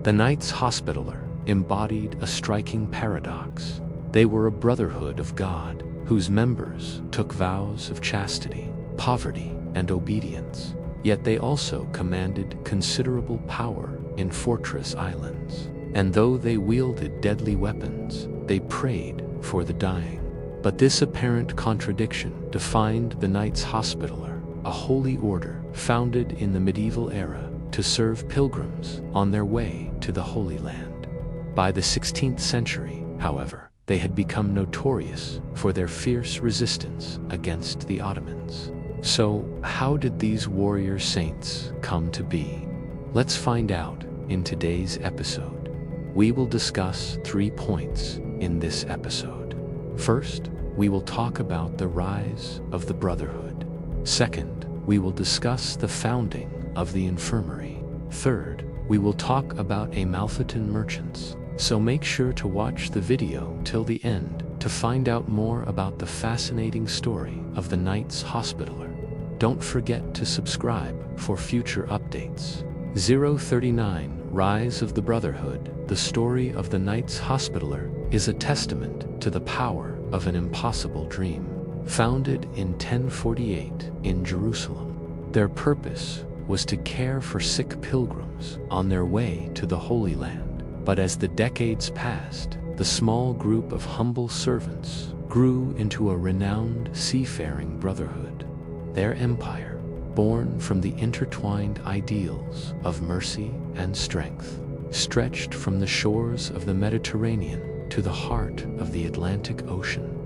The Knights Hospitaller embodied a striking paradox. They were a brotherhood of God, whose members took vows of chastity, poverty, and obedience. Yet they also commanded considerable power in fortress islands. And though they wielded deadly weapons, they prayed for the dying. But this apparent contradiction defined the Knights Hospitaller, a holy order founded in the medieval era to serve pilgrims on their way to the Holy Land. By the 16th century, however, they had become notorious for their fierce resistance against the Ottomans. So, how did these warrior saints come to be? Let's find out in today's episode. We will discuss 3 points in this episode. First, we will talk about the rise of the Brotherhood. Second, we will discuss the founding of the infirmary. Third, we will talk about Amalfitan merchants. So make sure to watch the video till the end to find out more about the fascinating story of the Knights Hospitaller. Don't forget to subscribe for future updates. 039 Rise of the Brotherhood. The story of the Knights Hospitaller is a testament to the power of an impossible dream. Founded in 1048 in Jerusalem, their purpose was to care for sick pilgrims on their way to the Holy Land. But as the decades passed, the small group of humble servants grew into a renowned seafaring brotherhood. Their empire, born from the intertwined ideals of mercy and strength, stretched from the shores of the Mediterranean to the heart of the Atlantic Ocean.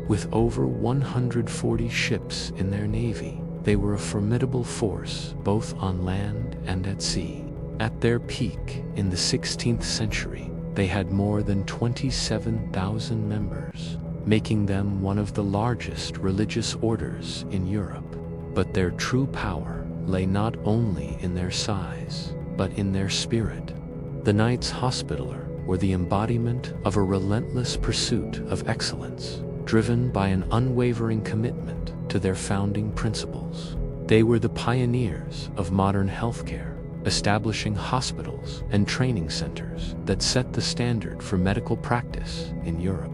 With over 140 ships in their navy, they were a formidable force both on land and at sea. At their peak in the 16th century, they had more than 27,000 members, making them one of the largest religious orders in Europe. But their true power lay not only in their size, but in their spirit. The Knights Hospitaller were the embodiment of a relentless pursuit of excellence, driven by an unwavering commitment to their founding principles. They were the pioneers of modern healthcare, establishing hospitals and training centers that set the standard for medical practice in Europe.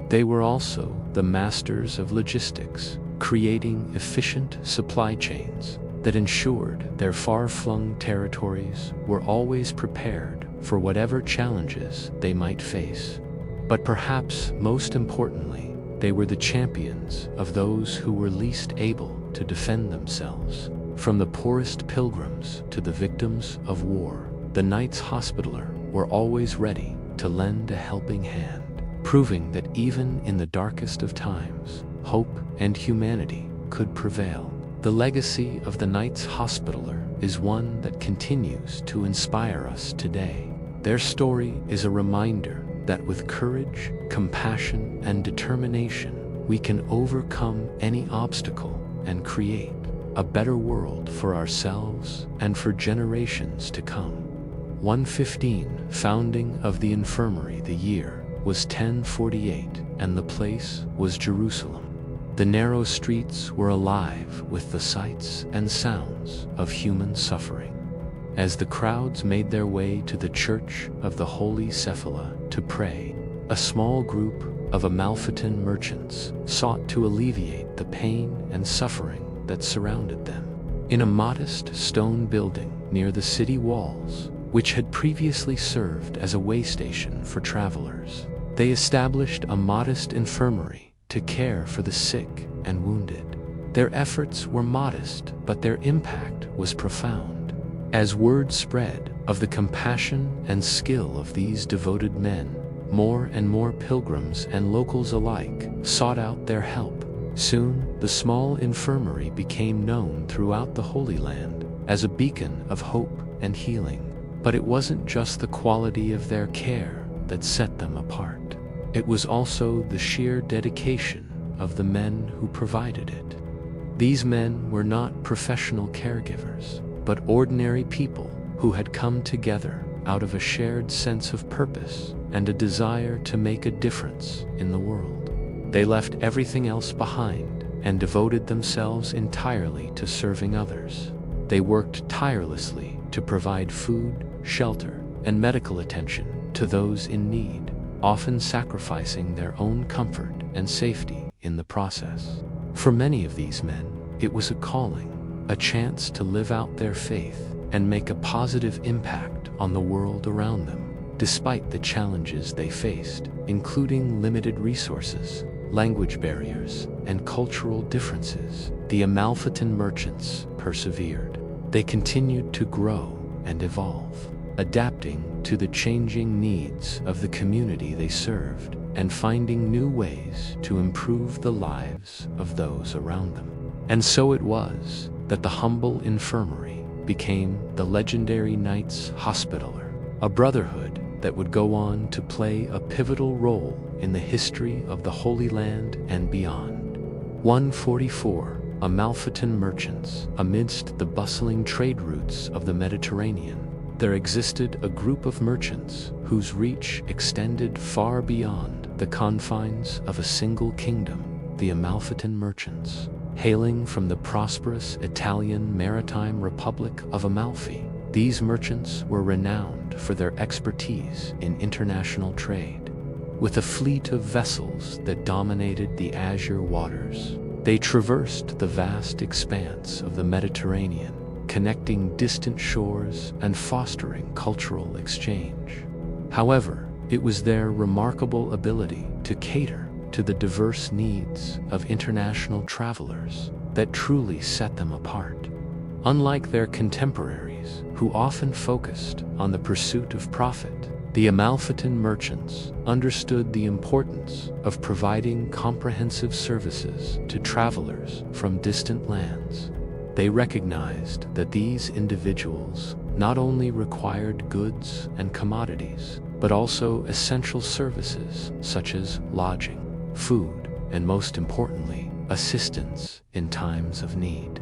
They were also the masters of logistics, creating efficient supply chains that ensured their far-flung territories were always prepared for whatever challenges they might face. But perhaps most importantly, they were the champions of those who were least able to defend themselves. From the poorest pilgrims to the victims of war, the Knights Hospitaller were always ready to lend a helping hand, proving that even in the darkest of times, hope and humanity could prevail. The legacy of the Knights Hospitaller is one that continues to inspire us today. Their story is a reminder that with courage, compassion, and determination, we can overcome any obstacle and create a better world for ourselves and for generations to come. 115 Founding of the infirmary. The year was 1048, and the place was Jerusalem. The narrow streets were alive with the sights and sounds of human suffering. As the crowds made their way to the Church of the Holy Cephala to pray, a small group of Amalfitan merchants sought to alleviate the pain and suffering that surrounded them. In a modest stone building near the city walls, which had previously served as a way station for travelers, they established a modest infirmary to care for the sick and wounded. Their efforts were modest, but their impact was profound. As word spread of the compassion and skill of these devoted men, more and more pilgrims and locals alike sought out their help. Soon, the small infirmary became known throughout the Holy Land as a beacon of hope and healing. But it wasn't just the quality of their care that set them apart. It was also the sheer dedication of the men who provided it. These men were not professional caregivers, but ordinary people who had come together out of a shared sense of purpose and a desire to make a difference in the world. They left everything else behind and devoted themselves entirely to serving others. They worked tirelessly to provide food, shelter, and medical attention to those in need, often sacrificing their own comfort and safety in the process. For many of these men, it was a calling, a chance to live out their faith and make a positive impact on the world around them. Despite the challenges they faced, including limited resources, language barriers, and cultural differences, the Amalfitan merchants persevered. They continued to grow and evolve, adapting to the changing needs of the community they served and finding new ways to improve the lives of those around them. And so it was that the humble infirmary became the legendary Knights Hospitaller, a brotherhood that would go on to play a pivotal role in the history of the Holy Land and beyond. 144 Amalfitan merchants. Amidst the bustling trade routes of the Mediterranean, there existed a group of merchants whose reach extended far beyond the confines of a single kingdom, the Amalfitan merchants. Hailing from the prosperous Italian maritime republic of Amalfi, these merchants were renowned for their expertise in international trade. With a fleet of vessels that dominated the azure waters, they traversed the vast expanse of the Mediterranean, connecting distant shores and fostering cultural exchange. However, it was their remarkable ability to cater to the diverse needs of international travelers that truly set them apart. Unlike their contemporaries, who often focused on the pursuit of profit, the Amalfitan merchants understood the importance of providing comprehensive services to travelers from distant lands. They recognized that these individuals not only required goods and commodities, but also essential services such as lodging, food, and most importantly, assistance in times of need.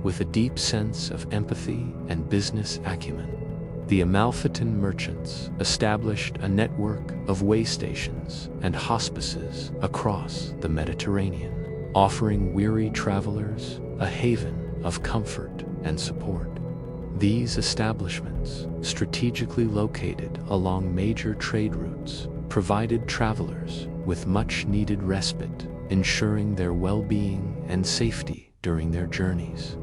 With a deep sense of empathy and business acumen, the Amalfitan merchants established a network of way stations and hospices across the Mediterranean, offering weary travelers a haven of comfort and support. These establishments, strategically located along major trade routes, provided travelers with much-needed respite, ensuring their well-being and safety during their journeys.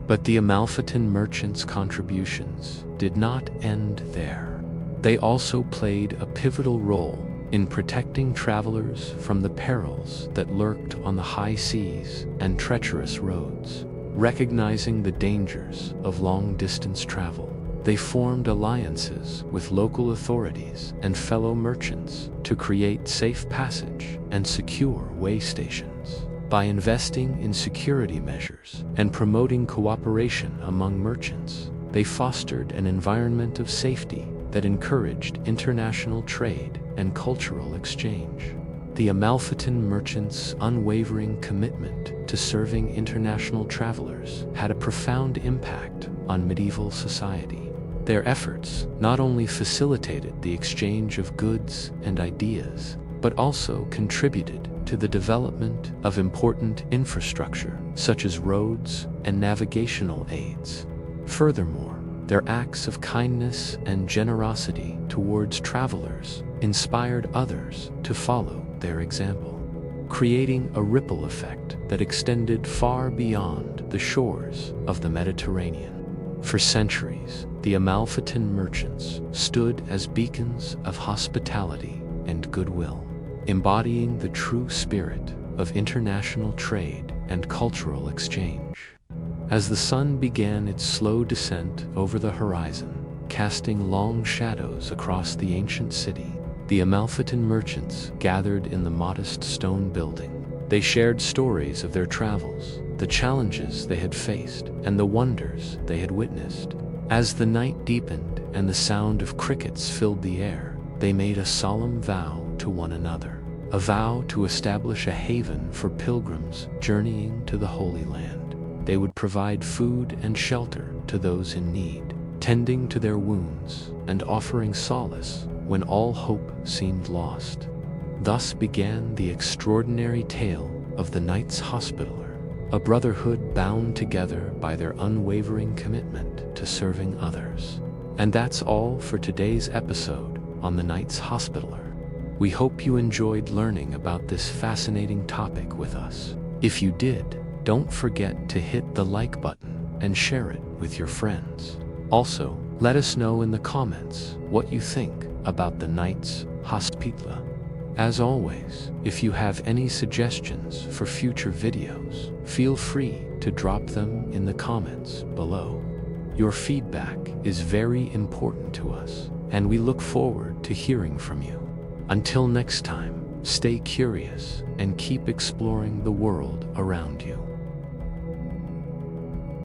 But the Amalfitan merchants' contributions did not end there. They also played a pivotal role in protecting travelers from the perils that lurked on the high seas and treacherous roads. Recognizing the dangers of long-distance travel, they formed alliances with local authorities and fellow merchants to create safe passage and secure way stations. By investing in security measures and promoting cooperation among merchants, they fostered an environment of safety that encouraged international trade and cultural exchange. The Amalfitan merchants' unwavering commitment to serving international travelers had a profound impact on medieval society. Their efforts not only facilitated the exchange of goods and ideas, but also contributed to the development of important infrastructure, such as roads and navigational aids. Furthermore, their acts of kindness and generosity towards travelers inspired others to follow their example, creating a ripple effect that extended far beyond the shores of the Mediterranean. For centuries, the Amalfitan merchants stood as beacons of hospitality and goodwill, embodying the true spirit of international trade and cultural exchange. As the sun began its slow descent over the horizon, casting long shadows across the ancient city, the Amalfitan merchants gathered in the modest stone building. They shared stories of their travels, the challenges they had faced, and the wonders they had witnessed. As the night deepened and the sound of crickets filled the air, they made a solemn vow to one another, a vow to establish a haven for pilgrims journeying to the Holy Land. They would provide food and shelter to those in need, tending to their wounds and offering solace when all hope seemed lost. Thus began the extraordinary tale of the Knights Hospitaller, a brotherhood bound together by their unwavering commitment to serving others. And that's all for today's episode on the Knights Hospitaller. We hope you enjoyed learning about this fascinating topic with us. If you did, don't forget to hit the like button and share it with your friends. Also, let us know in the comments what you think about the Knights Hospitaller. As always, if you have any suggestions for future videos, feel free to drop them in the comments below. Your feedback is very important to us, and we look forward to hearing from you. Until next time, stay curious and keep exploring the world around you.